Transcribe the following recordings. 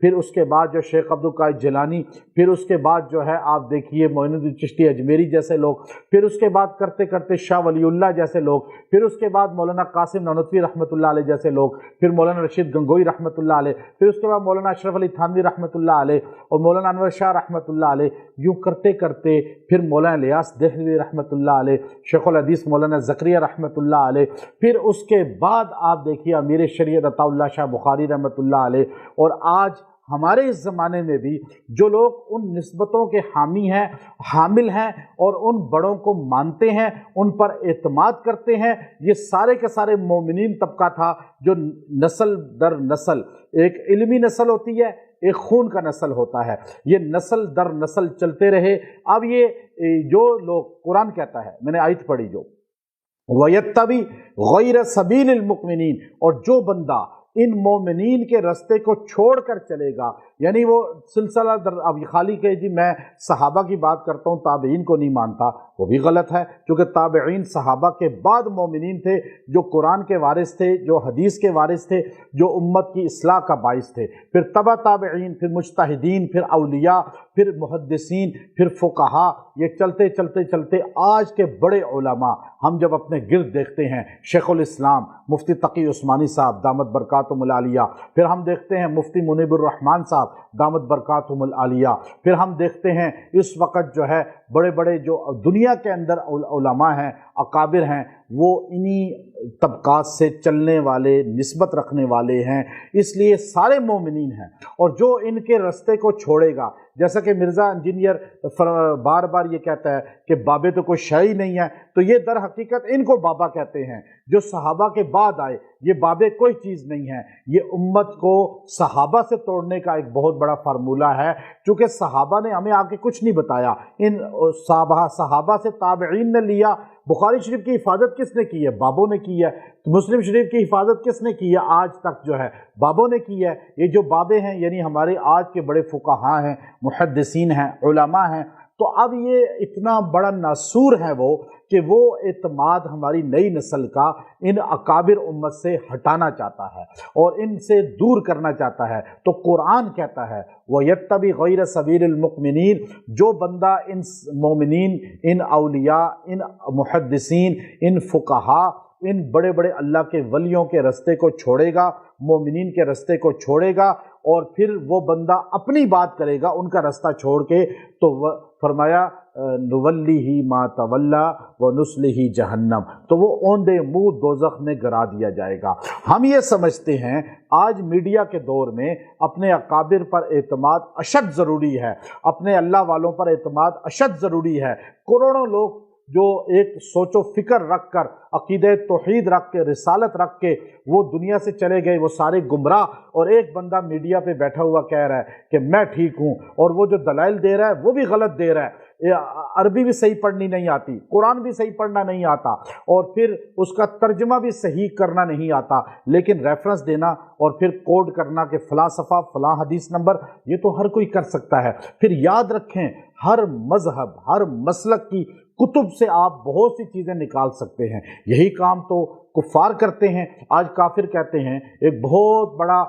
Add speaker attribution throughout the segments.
Speaker 1: پھر اس کے بعد جو شیخ عبدالقادر جیلانی، پھر اس کے بعد جو ہے آپ دیکھیے معین الدین چشتی اجمیری جیسے لوگ، پھر اس کے بعد کرتے کرتے شاہ ولی اللہ جیسے لوگ، پھر اس کے بعد مولانا قاسم نانوتوی رحمۃ اللہ علیہ جیسے لوگ، پھر مولانا رشید گنگوئی رحمۃ اللہ علیہ، پھر اس کے بعد مولانا اشرف علی تھانوی رحمۃ اللہ علیہ اور مولانا انور شاہ رحمۃ اللہ علیہ، یوں کرتے کرتے پھر مولانا الیاس دہلوی رحمۃ اللہ علیہ، شیخ الحدیث مولانا زکریا رحمۃ اللہ علیہ، پھر اس کے بعد آپ دیکھیے امیر شریعت عطا اللہ شاہ بخاری رحمۃ اللہ علیہ، اور آج ہمارے اس زمانے میں بھی جو لوگ ان نسبتوں کے حامی ہیں، حامل ہیں اور ان بڑوں کو مانتے ہیں، ان پر اعتماد کرتے ہیں، یہ سارے کے سارے مومنین طبقہ تھا جو نسل در نسل، ایک علمی نسل ہوتی ہے، ایک خون کا نسل ہوتا ہے، یہ نسل در نسل چلتے رہے۔ اب یہ جو لوگ، قرآن کہتا ہے، میں نے آیت پڑھی جو وَيَتَّبِعْ غَيْرَ سَبِيلِ الْمُؤْمِنِينَ، اور جو بندہ ان مومنین کے رستے کو چھوڑ کر چلے گا، یعنی وہ سلسلہ اب خالی کہ جی میں صحابہ کی بات کرتا ہوں تابعین کو نہیں مانتا، وہ بھی غلط ہے، کیونکہ تابعین صحابہ کے بعد مومنین تھے جو قرآن کے وارث تھے، جو حدیث کے وارث تھے، جو امت کی اصلاح کا باعث تھے، پھر تبع تابعین، پھر مجتہدین، پھر اولیاء، پھر محدثین، پھر فقہا، یہ چلتے چلتے چلتے آج کے بڑے علماء ہم جب اپنے گرد دیکھتے ہیں، شیخ الاسلام مفتی تقی عثمانی صاحب دامت برکاتہم العالیہ، پھر ہم دیکھتے ہیں مفتی منیب الرحمن صاحب دامت برکاتہم العالیہ، پھر ہم دیکھتے ہیں اس وقت جو ہے بڑے بڑے جو دنیا کے اندر علماء ہیں، اکابر ہیں، وہ انہی طبقات سے چلنے والے، نسبت رکھنے والے ہیں، اس لیے سارے مومنین ہیں، اور جو ان کے رستے کو چھوڑے گا، جیسا کہ مرزا انجینئر بار بار یہ کہتا ہے کہ بابے تو کوئی شے ہی نہیں ہے، تو یہ در حقیقت ان کو بابا کہتے ہیں جو صحابہ کے بعد آئے، یہ بابے کوئی چیز نہیں ہے، یہ امت کو صحابہ سے توڑنے کا ایک بہت بڑا فارمولہ ہے، چونکہ صحابہ نے ہمیں آگے کچھ نہیں بتایا، ان صحابہ سے تابعین نے لیا۔ بخاری شریف کی حفاظت کس نے کی ہے؟ بابوں نے کی ہے۔ مسلم شریف کی حفاظت کس نے کی ہے؟ آج تک جو ہے بابوں نے کی ہے۔ یہ جو بابے ہیں یعنی ہمارے آج کے بڑے فقہاء ہیں، محدثین ہیں، علماء ہیں، تو اب یہ اتنا بڑا ناسور ہے وہ کہ وہ اعتماد ہماری نئی نسل کا ان اکابر امت سے ہٹانا چاہتا ہے اور ان سے دور کرنا چاہتا ہے۔ تو قرآن کہتا ہے وَيَتَّبِعْ غَيْرَ سَبِيلِ الْمُؤْمِنِينَ، جو بندہ ان مومنین، ان اولیاء، ان محدثین، ان فقہاء، ان بڑے بڑے اللہ کے ولیوں کے رستے کو چھوڑے گا، مومنین کے رستے کو چھوڑے گا، اور پھر وہ بندہ اپنی بات کرے گا ان کا رستہ چھوڑ کے، تو فرمایا نُوَلِّهِ مَا تَوَلَّى وَنُصْلِهِ جہنم، تو وہ اوندے منہ دوزخ میں گرا دیا جائے گا۔ ہم یہ سمجھتے ہیں آج میڈیا کے دور میں اپنے اکابر پر اعتماد اشد ضروری ہے، اپنے اللہ والوں پر اعتماد اشد ضروری ہے۔ کروڑوں لوگ جو ایک سوچ و فکر رکھ کر، عقیدہ توحید رکھ کے، رسالت رکھ کے وہ دنیا سے چلے گئے، وہ سارے گمراہ، اور ایک بندہ میڈیا پہ بیٹھا ہوا کہہ رہا ہے کہ میں ٹھیک ہوں، اور وہ جو دلائل دے رہا ہے وہ بھی غلط دے رہا ہے، عربی بھی صحیح پڑھنی نہیں آتی، قرآن بھی صحیح پڑھنا نہیں آتا، اور پھر اس کا ترجمہ بھی صحیح کرنا نہیں آتا، لیکن ریفرنس دینا اور پھر کوڈ کرنا کہ فلاں صفحہ فلاں حدیث نمبر، یہ تو ہر کوئی کر سکتا ہے۔ پھر یاد رکھیں ہر مذہب، ہر مسلک کی کتب سے آپ بہت سی چیزیں نکال سکتے ہیں، یہی کام تو کفار کرتے ہیں۔ آج کافر کہتے ہیں، ایک بہت بڑا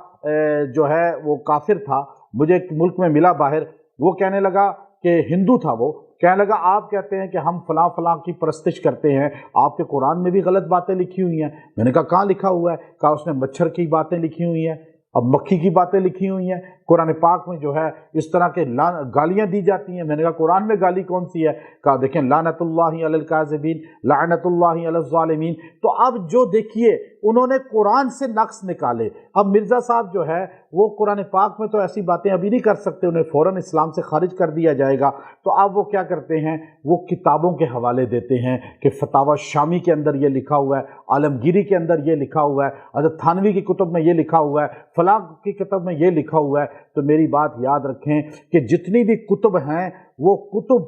Speaker 1: جو ہے وہ کافر تھا، مجھے ایک ملک میں ملا باہر، وہ کہنے لگا کہ ہندو تھا، وہ کہنے لگا آپ کہتے ہیں کہ ہم فلاں فلاں کی پرستش کرتے ہیں، آپ کے قرآن میں بھی غلط باتیں لکھی ہوئی ہیں۔ میں نے کہا کہاں لکھا ہوا ہے؟ کہا اس نے مچھر کی باتیں لکھی ہوئی ہیں، اب مکھی کی باتیں لکھی ہوئی ہیں، قرآن پاک میں جو ہے اس طرح کے گالیاں دی جاتی ہیں۔ میں نے کہا قرآن میں گالی کون سی ہے؟ کہا دیکھیں لعنت اللہ علی الکاذبین، لعنت اللہ علی الظالمین۔ تو اب جو دیکھیے انہوں نے قرآن سے نقص نکالے۔ اب مرزا صاحب جو ہے وہ قرآن پاک میں تو ایسی باتیں ابھی نہیں کر سکتے، انہیں فوراً اسلام سے خارج کر دیا جائے گا، تو اب وہ کیا کرتے ہیں، وہ کتابوں کے حوالے دیتے ہیں کہ فتاوی شامی کے اندر یہ لکھا ہوا ہے، عالمگیری کے اندر یہ لکھا ہوا ہے، حضرت تھانوی کی کتب میں یہ لکھا ہوا ہے، فلاں کی کتب میں یہ لکھا ہوا ہے۔ تو میری بات یاد رکھیں کہ جتنی بھی کتب ہیں وہ کتب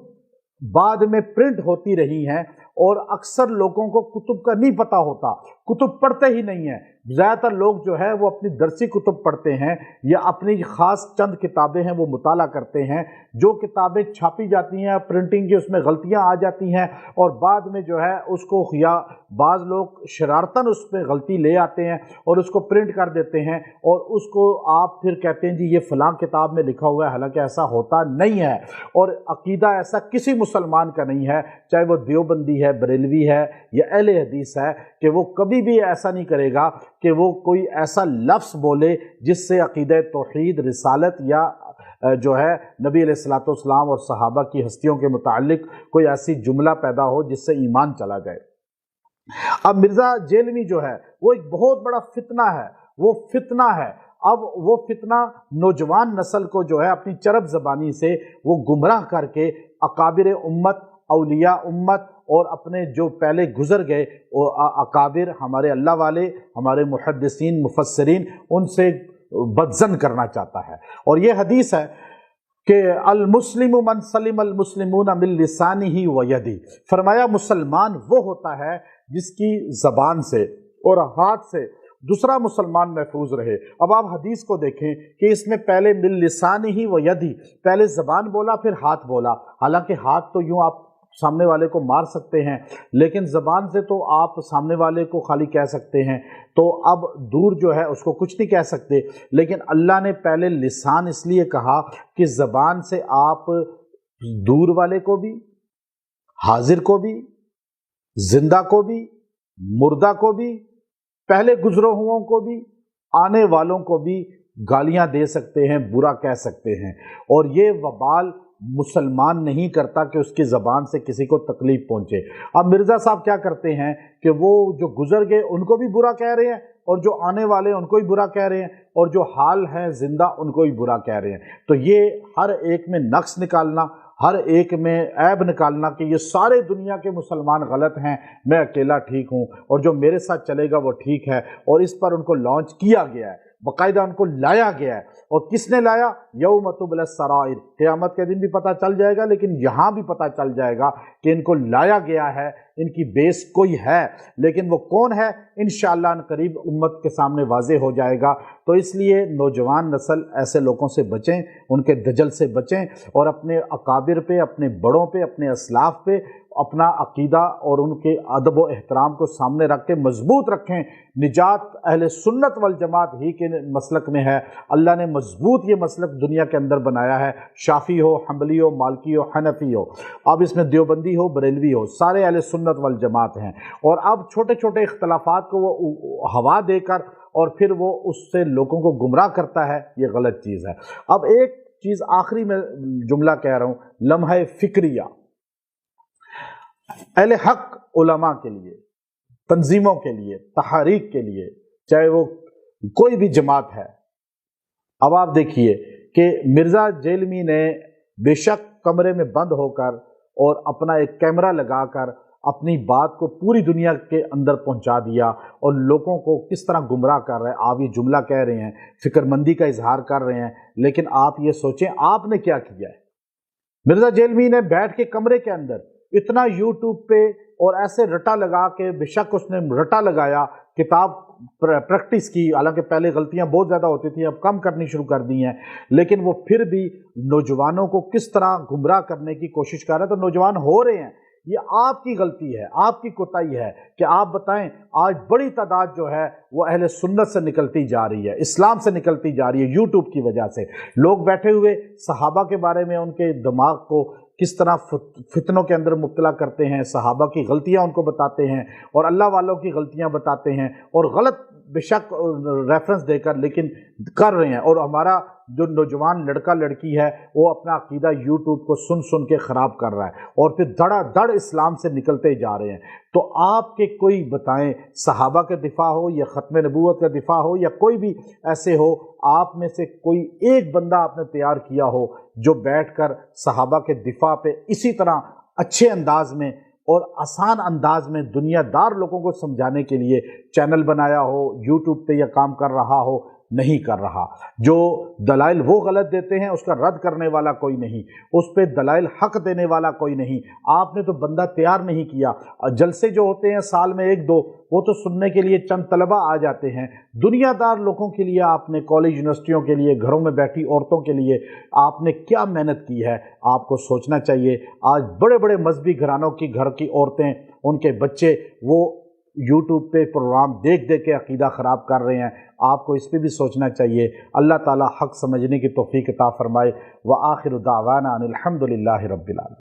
Speaker 1: بعد میں پرنٹ ہوتی رہی ہیں، اور اکثر لوگوں کو کتب کا نہیں پتہ ہوتا، کتب پڑھتے ہی نہیں ہیں۔ زیادہ تر لوگ جو ہے وہ اپنی درسی کتب پڑھتے ہیں یا اپنی خاص چند کتابیں ہیں وہ مطالعہ کرتے ہیں۔ جو کتابیں چھاپی جاتی ہیں پرنٹنگ کی، اس میں غلطیاں آ جاتی ہیں اور بعد میں جو ہے اس کو یا بعض لوگ شرارتاً اس پہ غلطی لے آتے ہیں اور اس کو پرنٹ کر دیتے ہیں اور اس کو آپ پھر کہتے ہیں جی یہ فلاں کتاب میں لکھا ہوا ہے، حالانکہ ایسا ہوتا نہیں ہے۔ اور عقیدہ ایسا کسی مسلمان کا نہیں ہے، چاہے وہ دیوبندی ہے، بریلوی ہے یا اہل حدیث ہے، کہ وہ کبھی بھی ایسا نہیں کرے گا کہ وہ کوئی ایسا لفظ بولے جس سے عقیدہ توحید، رسالت یا جو ہے نبی علیہ الصلوۃ والسلام اور صحابہ کی ہستیوں کے متعلق کوئی ایسی جملہ پیدا ہو جس سے ایمان چلا جائے۔ اب مرزا جیلمی جو ہے وہ ایک بہت بڑا فتنہ ہے، وہ فتنہ ہے۔ اب وہ فتنہ نوجوان نسل کو جو ہے اپنی چرب زبانی سے وہ گمراہ کر کے اکابر امت، اولیاء امت اور اپنے جو پہلے گزر گئے اکابر، ہمارے اللہ والے، ہمارے محدثین، مفسرین، ان سے بدزن کرنا چاہتا ہے۔ اور یہ حدیث ہے کہ المسلم من سلم المسلمون من لسانہ و یدہ، فرمایا مسلمان وہ ہوتا ہے جس کی زبان سے اور ہاتھ سے دوسرا مسلمان محفوظ رہے۔ اب آپ حدیث کو دیکھیں کہ اس میں پہلے من لسانہ و یدہ، پہلے زبان بولا پھر ہاتھ بولا۔ حالانکہ ہاتھ تو یوں آپ سامنے والے کو مار سکتے ہیں، لیکن زبان سے تو آپ سامنے والے کو خالی کہہ سکتے ہیں، تو اب دور جو ہے اس کو کچھ نہیں کہہ سکتے۔ لیکن اللہ نے پہلے لسان اس لیے کہا کہ زبان سے آپ دور والے کو بھی، حاضر کو بھی، زندہ کو بھی، مردہ کو بھی، پہلے گزرے ہوئوں کو بھی، آنے والوں کو بھی گالیاں دے سکتے ہیں، برا کہہ سکتے ہیں۔ اور یہ وبال مسلمان نہیں کرتا کہ اس کی زبان سے کسی کو تکلیف پہنچے۔ اب مرزا صاحب کیا کرتے ہیں کہ وہ جو گزر گئے ان کو بھی برا کہہ رہے ہیں اور جو آنے والے ان کو بھی برا کہہ رہے ہیں اور جو حال ہیں زندہ ان کو بھی برا کہہ رہے ہیں۔ تو یہ ہر ایک میں نقص نکالنا، ہر ایک میں عیب نکالنا کہ یہ سارے دنیا کے مسلمان غلط ہیں، میں اکیلا ٹھیک ہوں اور جو میرے ساتھ چلے گا وہ ٹھیک ہے، اور اس پر ان کو لانچ کیا گیا ہے، باقاعدہ ان کو لایا گیا ہے۔ اور کس نے لایا؟ یوم تبلی السرائر، قیامت کے دن بھی پتہ چل جائے گا، لیکن یہاں بھی پتہ چل جائے گا کہ ان کو لایا گیا ہے، ان کی بیس کوئی ہے، لیکن وہ کون ہے انشاءاللہ ان قریب امت کے سامنے واضح ہو جائے گا۔ تو اس لیے نوجوان نسل ایسے لوگوں سے بچیں، ان کے دجل سے بچیں، اور اپنے اکابر پہ، اپنے بڑوں پہ، اپنے اسلاف پہ اپنا عقیدہ اور ان کے ادب و احترام کو سامنے رکھ کے مضبوط رکھیں۔ نجات اہل سنت والجماعت ہی کے مسلک میں ہے۔ اللہ نے مضبوط یہ مسلک دنیا کے اندر بنایا ہے، شافعی ہو، حنبلی ہو، مالکی ہو، حنفی ہو، اب اس میں دیوبندی ہو، بریلوی ہو، سارے اہل سنت والجماعت ہیں۔ اور اب چھوٹے چھوٹے اختلافات کو وہ ہوا دے کر اور پھر وہ اس سے لوگوں کو گمراہ کرتا ہے، یہ غلط چیز ہے۔ اب ایک چیز آخری میں جملہ کہہ رہا ہوں، لمحہ فکریہ اہل حق علماء کے لیے، تنظیموں کے لیے، تحریک کے لیے، چاہے وہ کوئی بھی جماعت ہے۔ اب آپ دیکھیے کہ مرزا جیلمی نے بے شک کمرے میں بند ہو کر اور اپنا ایک کیمرہ لگا کر اپنی بات کو پوری دنیا کے اندر پہنچا دیا اور لوگوں کو کس طرح گمراہ کر رہے ہیں۔ آپ یہ جملہ کہہ رہے ہیں، فکر مندی کا اظہار کر رہے ہیں، لیکن آپ یہ سوچیں آپ نے کیا کیا ہے۔ مرزا جیلمی نے بیٹھ کے کمرے کے اندر اتنا یوٹیوب پہ اور ایسے رٹا لگا کے، بے شک اس نے رٹا لگایا، کتاب پریکٹس کی، حالانکہ پہلے غلطیاں بہت زیادہ ہوتی تھیں، اب کم کرنی شروع کر دی ہیں، لیکن وہ پھر بھی نوجوانوں کو کس طرح گمراہ کرنے کی کوشش کر رہے ہیں۔ تو نوجوان ہو رہے ہیں، یہ آپ کی غلطی ہے، آپ کی کوتاہی ہے کہ آپ بتائیں آج بڑی تعداد جو ہے وہ اہل سنت سے نکلتی جا رہی ہے، اسلام سے نکلتی جا رہی ہے یوٹیوب کی وجہ سے۔ لوگ بیٹھے ہوئے صحابہ کے بارے میں ان کے دماغ کو کس طرح فتنوں کے اندر مبتلا کرتے ہیں، صحابہ کی غلطیاں ان کو بتاتے ہیں اور اللہ والوں کی غلطیاں بتاتے ہیں، اور غلط بے شک ریفرنس دے کر لیکن کر رہے ہیں۔ اور ہمارا جو نوجوان لڑکا لڑکی ہے وہ اپنا عقیدہ یوٹیوب کو سن سن کے خراب کر رہا ہے اور پھر دھڑا دھڑ اسلام سے نکلتے جا رہے ہیں۔ تو آپ کے کوئی بتائیں، صحابہ کے دفاع ہو یا ختم نبوت کا دفاع ہو یا کوئی بھی ایسے ہو، آپ میں سے کوئی ایک بندہ آپ نے تیار کیا ہو جو بیٹھ کر صحابہ کے دفاع پہ اسی طرح اچھے انداز میں اور آسان انداز میں دنیا دار لوگوں کو سمجھانے کے لیے چینل بنایا ہو، یوٹیوب پہ یہ کام کر رہا ہو، نہیں کر رہا۔ جو دلائل وہ غلط دیتے ہیں اس کا رد کرنے والا کوئی نہیں، اس پہ دلائل حق دینے والا کوئی نہیں۔ آپ نے تو بندہ تیار نہیں کیا۔ جلسے جو ہوتے ہیں سال میں 1-2، وہ تو سننے کے لیے چند طلبہ آ جاتے ہیں۔ دنیا دار لوگوں کے لیے آپ نے، کالج یونیورسٹیوں کے لیے، گھروں میں بیٹھی عورتوں کے لیے آپ نے کیا محنت کی ہے، آپ کو سوچنا چاہیے۔ آج بڑے بڑے مذہبی گھرانوں کی گھر کی عورتیں، ان کے بچے، وہ یوٹیوب پہ پروگرام دیکھ دیکھ کے عقیدہ خراب کر رہے ہیں۔ آپ کو اس پہ بھی سوچنا چاہیے۔ اللہ تعالی حق سمجھنے کی توفیق عطا فرمائے۔ وآخر دعوانا ان الحمد للہ رب العالمین۔